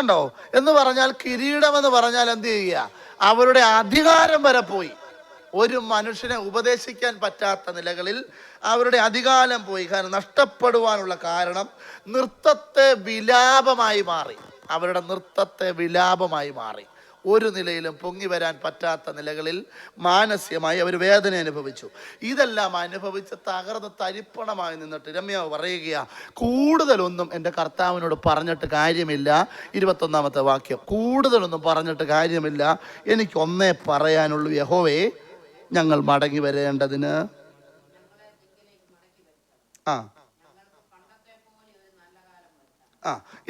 ണ്ടോ എന്ന് പറഞ്ഞാൽ കിരീടം എന്ന് പറഞ്ഞാൽ എന്ത് ചെയ്യുക? അവരുടെ അധികാരം വരെ പോയി. ഒരു മനുഷ്യനെ ഉപദേശിക്കാൻ പറ്റാത്ത നിലകളിൽ അവരുടെ അധികാരം പോയി. കാരണം നഷ്ടപ്പെടുവാനുള്ള കാരണം നൃത്തത്തെ വിലാപമായി മാറി. അവരുടെ നൃത്തത്തെ വിലാപമായി മാറി. ഒരു നിലയിലും പൊങ്ങി വരാൻ പറ്റാത്ത നിലകളിൽ മാനസികമായി അവർ വേദന അനുഭവിച്ചു. ഇതെല്ലാം അനുഭവിച്ച് തകർന്ന് തരിപ്പണമായി നിന്നിട്ട് രമ്യാവ് പറയുക, കൂടുതലൊന്നും എൻ്റെ കർത്താവിനോട് പറഞ്ഞിട്ട് കാര്യമില്ല. 21-ാമത്തെ വാക്യം, കൂടുതലൊന്നും പറഞ്ഞിട്ട് കാര്യമില്ല, എനിക്കൊന്നേ പറയാനുള്ളൂ, യഹോവേ ഞങ്ങൾ മടങ്ങി വരേണ്ടതിന്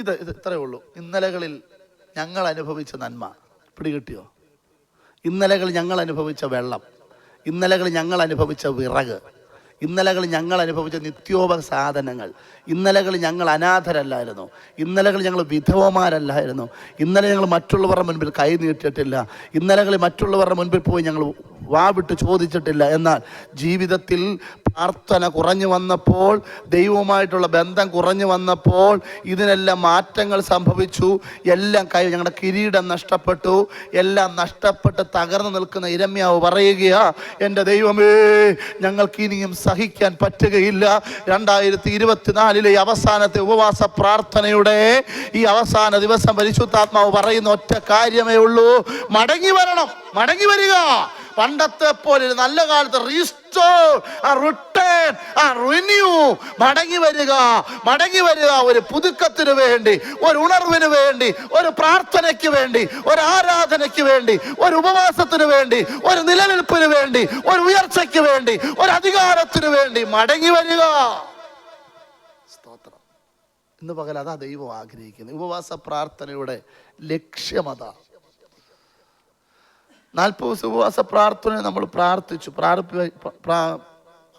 ഇത് ഇത്രയേ ഉള്ളൂ. ഇന്നലകളിൽ ഞങ്ങൾ അനുഭവിച്ച നന്മ പിടികിട്ടിയോ? ഇന്നലകൾ ഞങ്ങൾ അനുഭവിച്ച വെള്ളം, ഇന്നലകൾ ഞങ്ങൾ അനുഭവിച്ച വിറക്, ഇന്നലകൾ ഞങ്ങൾ അനുഭവിച്ച നിത്യോപക സാധനങ്ങൾ, ഇന്നലകൾ ഞങ്ങൾ അനാഥരല്ലായിരുന്നു, ഇന്നലകൾ ഞങ്ങൾ വിധവമാരല്ലായിരുന്നു, ഇന്നലെ ഞങ്ങൾ മറ്റുള്ളവരുടെ മുൻപിൽ കൈ നീട്ടിയിട്ടില്ല, ഇന്നലകളിൽ മറ്റുള്ളവരുടെ മുൻപിൽ പോയി ഞങ്ങൾ വാവിട്ട് ചോദിച്ചിട്ടില്ല. എന്നാൽ ജീവിതത്തിൽ പ്രാർത്ഥന കുറഞ്ഞു വന്നപ്പോൾ, ദൈവവുമായിട്ടുള്ള ബന്ധം കുറഞ്ഞു വന്നപ്പോൾ ഇതിനെല്ലാം മാറ്റങ്ങൾ സംഭവിച്ചു. എല്ലാം ഞങ്ങളുടെ കിരീടം നഷ്ടപ്പെട്ടു. എല്ലാം നഷ്ടപ്പെട്ട് തകർന്നു നിൽക്കുന്ന ഇരമ്യാവ് പറയുകയാ, എൻ്റെ ദൈവമേ ഞങ്ങൾക്ക് ഇനിയും സഹിക്കാൻ പറ്റുകയില്ല. 2024 അവസാനത്തെ ഉപവാസ പ്രാർത്ഥനയുടെ ഈ അവസാന ദിവസം പരിശുദ്ധാത്മാവ് പറയുന്ന ഒറ്റ കാര്യമേ ഉള്ളൂ, മടങ്ങി വരണം, മടങ്ങി വരിക. പണ്ടത്തെ പോലെ നല്ല കാലത്ത് റീസ്റ്റോർ, റിട്ടേൺ, റിന്യൂ, മടങ്ങി വരിക, മടങ്ങി വരിക. ഒരു പുതുക്കത്തിന് വേണ്ടി, ഒരു ഉണർവിന് വേണ്ടി, ഒരു പ്രാർത്ഥനയ്ക്ക് വേണ്ടി, ഒരു ആരാധനയ്ക്ക് വേണ്ടി, ഒരു ഉപവാസത്തിന് വേണ്ടി, ഒരു നിലനിൽപ്പിന് വേണ്ടി, ഒരു ഉയർച്ചയ്ക്ക് വേണ്ടി, ഒരു അധികാരത്തിന് വേണ്ടി മടങ്ങി വരിക. സ്തോത്രം. ഇന്ന് പകൽ അതാ ദൈവം ആഗ്രഹിക്കുന്നത്. ഉപവാസ പ്രാർത്ഥനയുടെ ലക്ഷ്യമതാ. 40 ദിവസം ഉപവാസ പ്രാർത്ഥന നമ്മൾ പ്രാർത്ഥിച്ചു.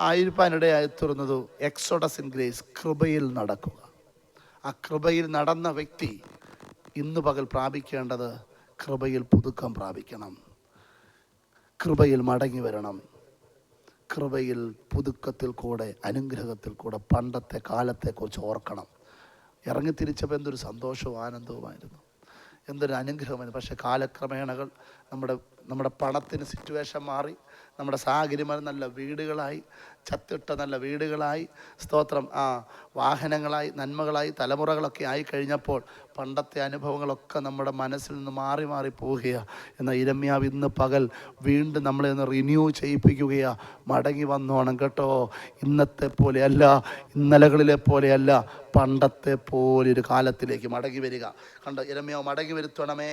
ആയിരിക്കാനിടയായി തീർന്നത് എക്സോഡസ് ഇൻ ഗ്രേസ്, കൃപയിൽ നടക്കുക. ആ കൃപയിൽ നടന്ന വ്യക്തി ഇന്ന് പകൽ പ്രാപിക്കേണ്ടത് കൃപയിൽ പുതുക്കം പ്രാപിക്കണം, കൃപയിൽ മടങ്ങി വരണം, കൃപയിൽ പുതുക്കത്തിൽ കൂടെ, അനുഗ്രഹത്തിൽ കൂടെ പണ്ടത്തെ കാലത്തെക്കുറിച്ച് ഓർക്കണം. ഇറങ്ങിത്തിരിച്ചപ്പോൾ എന്തൊരു സന്തോഷവും ആനന്ദവുമായിരുന്നു, എന്തൊരു അനുഗ്രഹമായിരുന്നു. പക്ഷേ കാലക്രമേണകൾ നമ്മുടെ പണത്തിന് സിറ്റുവേഷൻ മാറി, നമ്മുടെ സാഹചര്യങ്ങൾ നല്ല വീടുകളായി, ചത്തിട്ട നല്ല വീടുകളായി, സ്തോത്രം, വാഹനങ്ങളായി, നന്മകളായി, തലമുറകളൊക്കെ ആയി കഴിഞ്ഞപ്പോൾ പണ്ടത്തെ അനുഭവങ്ങളൊക്കെ നമ്മുടെ മനസ്സിൽ നിന്ന് മാറി മാറി പോവുകയാണ്. എന്നാൽ ഇരമ്യാവ് ഇന്ന് പകൽ വീണ്ടും നമ്മളെ ഒന്ന് റിന്യൂ ചെയ്യിപ്പിക്കുകയാണ്. മടങ്ങി വന്നോണം കേട്ടോ. ഇന്നത്തെ പോലെയല്ല, ഇന്നലകളിലെ പോലെയല്ല, പണ്ടത്തെ പോലെ ഒരു കാലത്തിലേക്ക് മടങ്ങി വരിക. കണ്ടോ, ഇരമ്യാവ് മടങ്ങി വരുത്തണമേ,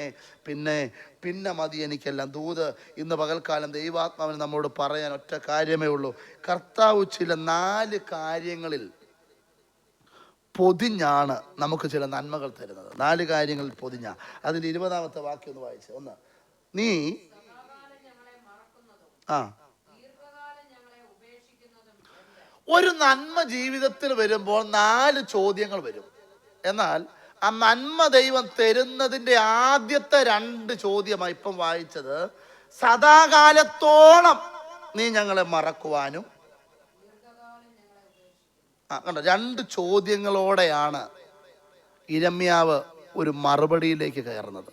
പിന്നെ മതി എനിക്കെല്ലാം. ദൂത് ഇന്ന് പകൽക്കാലം ദൈവാത്മാവിന് നമ്മോട് പറയാൻ ഒറ്റ കാര്യമേ ഉള്ളൂ. കർത്താവ് ചില 4 കാര്യങ്ങളിൽ പൊതിഞ്ഞാണ് നമുക്ക് ചില നന്മകൾ തരുന്നത്. 4 കാര്യങ്ങളിൽ പൊതിഞ്ഞ. അതിൻ്റെ 20-ാമത്തെ വാക്യം ഒന്ന് വായിച്ചേ. 1, നീ ഒരു നന്മ ജീവിതത്തിൽ വരുമ്പോൾ 4 ചോദ്യങ്ങൾ വരും. എന്നാൽ ആ നന്മ ദൈവം തരുന്നതിൻ്റെ ആദ്യത്തെ 2 ചോദ്യമായി ഇപ്പം വായിച്ചത്, സദാകാലത്തോളം നീ ഞങ്ങളെ മറക്കുവാനും. കണ്ടോ, 2 ചോദ്യങ്ങളോടെയാണ് ഇരമ്യാവ് ഒരു മറുപടിയിലേക്ക് കയറുന്നത്.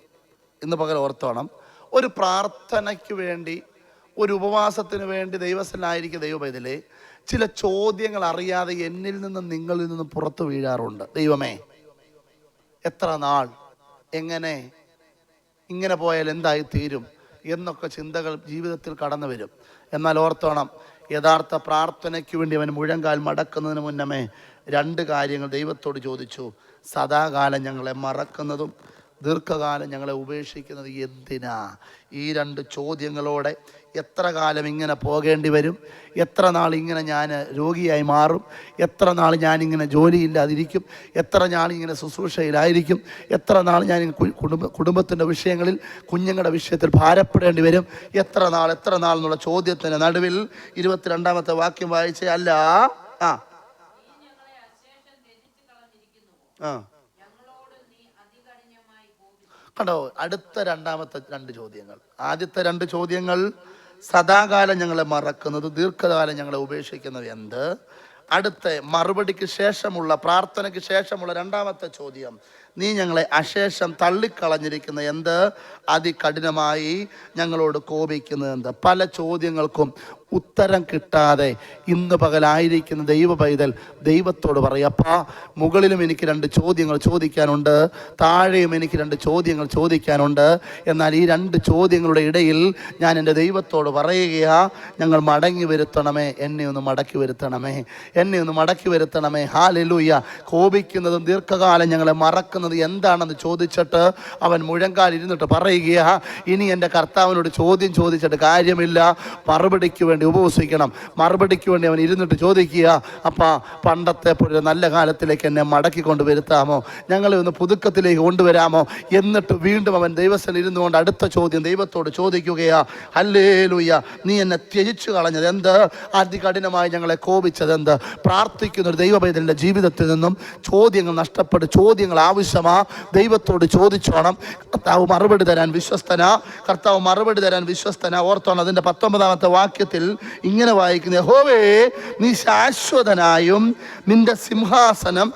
ഇന്ന് പകൽ ഓർത്തോണം, ഒരു പ്രാർത്ഥനയ്ക്ക് വേണ്ടി, ഒരു ഉപവാസത്തിന് വേണ്ടി ദൈവസ്ഥനായിരിക്കും ദൈവപൈതലേ, ചില ചോദ്യങ്ങൾ അറിയാതെ എന്നിൽ നിന്നും നിങ്ങളിൽ നിന്നും പുറത്തു വീഴാറുണ്ട്. ദൈവമേ, എത്ര നാൾ, എങ്ങനെ, ഇങ്ങനെ പോയാൽ എന്തായി തീരും എന്നൊക്കെ ചിന്തകൾ ജീവിതത്തിൽ കടന്നു വരും. എന്നാൽ ഓർത്തോണം, യഥാർത്ഥ പ്രാർത്ഥനയ്ക്ക് വേണ്ടി അവൻ മുഴങ്കാൽ മടക്കുന്നതിന് മുന്നമേ 2 കാര്യങ്ങൾ ദൈവത്തോട് ചോദിച്ചു. സദാകാലം ഞങ്ങളെ മറക്കുന്നതും ദീർഘകാലം ഞങ്ങളെ ഉപേക്ഷിക്കുന്നത് എന്തിനാ? ഈ 2 ചോദ്യങ്ങളോടെ എത്ര കാലം ഇങ്ങനെ പോകേണ്ടി വരും? എത്ര നാൾ ഇങ്ങനെ ഞാൻ രോഗിയായി മാറും? എത്ര നാൾ ഞാനിങ്ങനെ ജോലിയില്ലാതിരിക്കും? എത്ര നാൾ ഇങ്ങനെ ശുശ്രൂഷയിലായിരിക്കും? എത്ര നാൾ ഞാൻ കുടുംബത്തിൻ്റെ വിഷയങ്ങളിൽ, കുഞ്ഞുങ്ങളുടെ വിഷയത്തിൽ ഭാരപ്പെടേണ്ടി വരും? എത്ര നാൾ എന്നുള്ള ചോദ്യത്തിന് നടുവിൽ 22-ാമത്തെ വാക്യം വായിച്ചേ. അല്ല, കണ്ടോ, അടുത്ത 2-ാമത്തെ 2 ചോദ്യങ്ങൾ. ആദ്യത്തെ 2 ചോദ്യങ്ങൾ, സദാകാലം ഞങ്ങളെ മറക്കുന്നത്, ദീർഘകാലം ഞങ്ങളെ ഉപേക്ഷിക്കുന്നത് എന്ത്? അടുത്ത മറുപടിക്ക് ശേഷമുള്ള, പ്രാർത്ഥനയ്ക്ക് ശേഷമുള്ള 2-ാമത്തെ ചോദ്യം, നീ ഞങ്ങളെ അശേഷം തള്ളിക്കളഞ്ഞിരിക്കുന്ന എന്ത്? അതികഠിനമായി ഞങ്ങളോട് കോപിക്കുന്നത് എന്ത്? പല ചോദ്യങ്ങൾക്കും ഉത്തരം കിട്ടാതെ ഇന്ന് പകലായിരിക്കുന്ന ദൈവ പൈതൽ ദൈവത്തോട് പറയും, അപ്പാ, മുകളിലും എനിക്ക് 2 ചോദ്യങ്ങൾ ചോദിക്കാനുണ്ട്, താഴെയും എനിക്ക് 2 ചോദ്യങ്ങൾ ചോദിക്കാനുണ്ട്. എന്നാൽ ഈ 2 ചോദ്യങ്ങളുടെ ഇടയിൽ ഞാൻ എൻ്റെ ദൈവത്തോട് പറയുകയാ, ഞങ്ങൾ മടങ്ങി വരുത്തണമേ, എന്നെ ഒന്ന് മടക്കി വരുത്തണമേ, എന്നെ ഒന്ന് മടക്കി വരുത്തണമേ. ഹല്ലേലൂയ. കോപിക്കുന്നതും ദീർഘകാലം ഞങ്ങളെ മറക്കുന്നത് എന്താണെന്ന് ചോദിച്ചിട്ട് അവൻ മുഴങ്കാൽ ഇരുന്നിട്ട് പറയുകയാ, ഇനി എൻ്റെ കർത്താവിനോട് ചോദ്യം ചോദിച്ചിട്ട് കാര്യമില്ല, മറുപടിക്ക് വേണ്ടി ഉപവസിക്കണം. മറുപടിക്ക് വേണ്ടി അവൻ ഇരുന്നിട്ട് ചോദിക്കുക, അപ്പാ, പണ്ടത്തെ പോലെ നല്ല കാലത്തിലേക്ക് എന്നെ മടക്കി കൊണ്ട് വരുത്താമോ, ഞങ്ങളെ ഒന്ന് പുതുക്കത്തിലേക്ക് കൊണ്ടുവരാമോ? എന്നിട്ട് വീണ്ടും അവൻ ദൈവസ്ഥനിൽ ഇരുന്നുകൊണ്ട് അടുത്ത ചോദ്യം ദൈവത്തോട് ചോദിക്കുകയാ, ഹല്ലേലൂയ, നീ എന്നെ ത്യജിച്ചു കളഞ്ഞത് എന്ത്? അതികഠിനമായി ഞങ്ങളെ കോപിച്ചത് എന്ത്? പ്രാർത്ഥിക്കുന്ന ഒരു ദൈവപൈതലിൻ്റെ ജീവിതത്തിൽ നിന്നും ചോദ്യങ്ങൾ നഷ്ടപ്പെട്ട് ചോദ്യങ്ങൾ ആവശ്യമാ. ദൈവത്തോട് ചോദിച്ചോണം. കർത്താവ് മറുപടി തരാൻ വിശ്വസ്തനാ, കർത്താവ് മറുപടി തരാൻ വിശ്വസ്തനാ. ഓർത്തോണം, അതിൻ്റെ 19ാമത്തെ വാക്യത്തിൽ ഇങ്ങനെ വായിക്കുന്നത്, യഹോവേ, നീ ശാശ്വതനായും നിന്റെ സിംഹാസനം.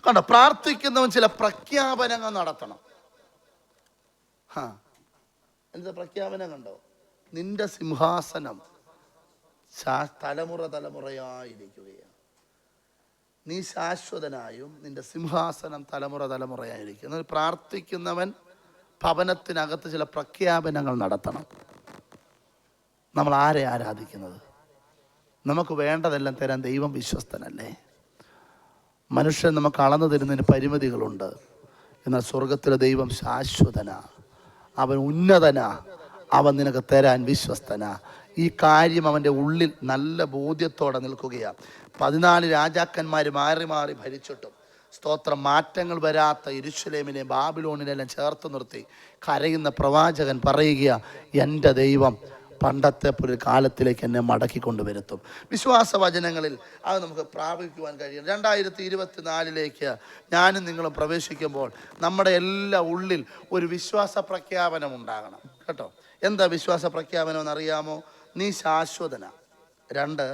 കണ്ടോ, പ്രാർത്ഥിക്കുന്നവൻ ചില പ്രഖ്യാപനങ്ങൾ നടത്തണം. എന്താ പ്രഖ്യാപനം? കണ്ടോ, നിന്റെ സിംഹാസനം തലമുറ തലമുറയായിരിക്കുകയാണ്. നീ ശാശ്വതനായും നിന്റെ സിംഹാസനം തലമുറ തലമുറയായിരിക്കും. പ്രാർത്ഥിക്കുന്നവൻ ഭവനത്തിനകത്ത് ചില പ്രഖ്യാപനങ്ങൾ നടത്തണം. നമ്മൾ ആരെ ആരാധിക്കുന്നത്? നമുക്ക് വേണ്ടതെല്ലാം തരാൻ ദൈവം വിശ്വസ്തനല്ലേ? മനുഷ്യൻ നമുക്ക് അളന്നു തരുന്നതിന് പരിമിതികളുണ്ട്. എന്നാൽ സ്വർഗത്തിലെ ദൈവം ശാശ്വതനാ, അവൻ ഉന്നതനാ, അവൻ നിനക്ക് തരാൻ വിശ്വസ്തനാ. ഈ കാര്യം അവൻ്റെ ഉള്ളിൽ നല്ല ബോധ്യത്തോടെ നിൽക്കുകയാണ്. 14 രാജാക്കന്മാർ മാറി മാറി ഭരിച്ചിട്ടും സ്തോത്രം, മാറ്റങ്ങൾ വരാത്ത യെരൂശലേമിനെയും ബാബിലോണിനെല്ലാം ചേർത്ത് നിർത്തി കരയുന്ന പ്രവാചകൻ പറയുക, എൻ്റെ ദൈവം പണ്ടത്തെ ഒരു കാലത്തിലേക്ക് എന്നെ മടക്കി കൊണ്ടുവരുത്തും. വിശ്വാസ വചനങ്ങളിൽ അത് നമുക്ക് പ്രാപിക്കുവാൻ കഴിയും. 2024 ഞാനും നിങ്ങളും പ്രവേശിക്കുമ്പോൾ നമ്മുടെ എല്ലാ ഉള്ളിൽ ഒരു വിശ്വാസ പ്രഖ്യാപനം ഉണ്ടാകണം കേട്ടോ. എന്താ വിശ്വാസ പ്രഖ്യാപനം എന്നറിയാമോ? നീ ശാശ്വതന. 2,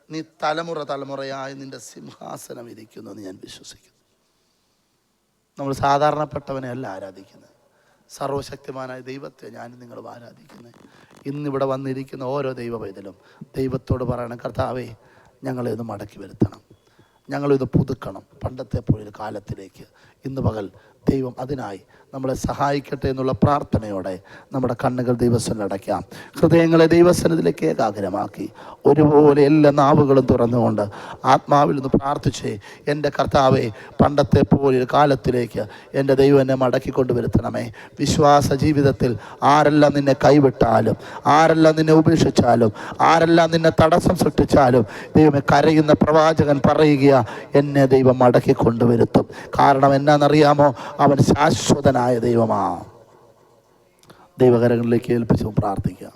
നീ തലമുറ തലമുറയായി നിന്റെ സിംഹാസനം ഇരിക്കുന്നു എന്ന് ഞാൻ വിശ്വസിക്കുന്നു. നമ്മൾ സാധാരണപ്പെട്ടവനെ അല്ല ആരാധിക്കുന്നത്, സർവശക്തിമാനായ ദൈവത്തെ ഞാനും നിങ്ങളും ആരാധിക്കുന്നത്. ഇന്നിവിടെ വന്നിരിക്കുന്ന ഓരോ ദൈവ പൈതലും ദൈവത്തോട് പറയണം, കർത്താവേ, ഞങ്ങളെ ഒന്ന് മടക്കി വരുത്തണം, ഞങ്ങളിത് പുതുക്കണം പണ്ടത്തെ പോലെ കാലത്തിലേക്ക്. ഇന്ന് പകൽ ദൈവം അതിനായി നമ്മളെ സഹായിക്കട്ടെ എന്നുള്ള പ്രാർത്ഥനയോടെ നമ്മുടെ കണ്ണുകൾ ദൈവസന്നിധിയിൽ അടയ്ക്കാം. ഹൃദയങ്ങളെ ദൈവസന്നിധിയിലേക്ക് ഏകാഗ്രമാക്കി ഒരുപോലെ എല്ലാ നാവുകളും തുറന്നുകൊണ്ട് ആത്മാവിൽ നിന്ന് പ്രാർത്ഥിച്ചേ, എൻ്റെ കർത്താവേ, പണ്ടത്തെ പോലെ കാലത്തിലേക്ക് എൻ്റെ ദൈവം എന്നെ മടക്കിക്കൊണ്ട് വരുത്തണമേ. വിശ്വാസ ജീവിതത്തിൽ ആരെല്ലാം നിന്നെ കൈവിട്ടാലും, ആരെല്ലാം നിന്നെ ഉപേക്ഷിച്ചാലും, ആരെല്ലാം നിന്നെ തടസ്സം സൃഷ്ടിച്ചാലും, ദൈവമേ, കരയുന്ന പ്രവാചകൻ പറയുക, എന്നെ ദൈവം മടക്കി കൊണ്ടുവരുത്തും. കാരണം എന്നാണെന്നറിയാമോ? അവൻ ശാശ്വതനായ ദൈവമാ. ദൈവകരങ്ങളിലേക്ക് ഏൽപ്പിച്ചു പ്രാർത്ഥിക്കാം.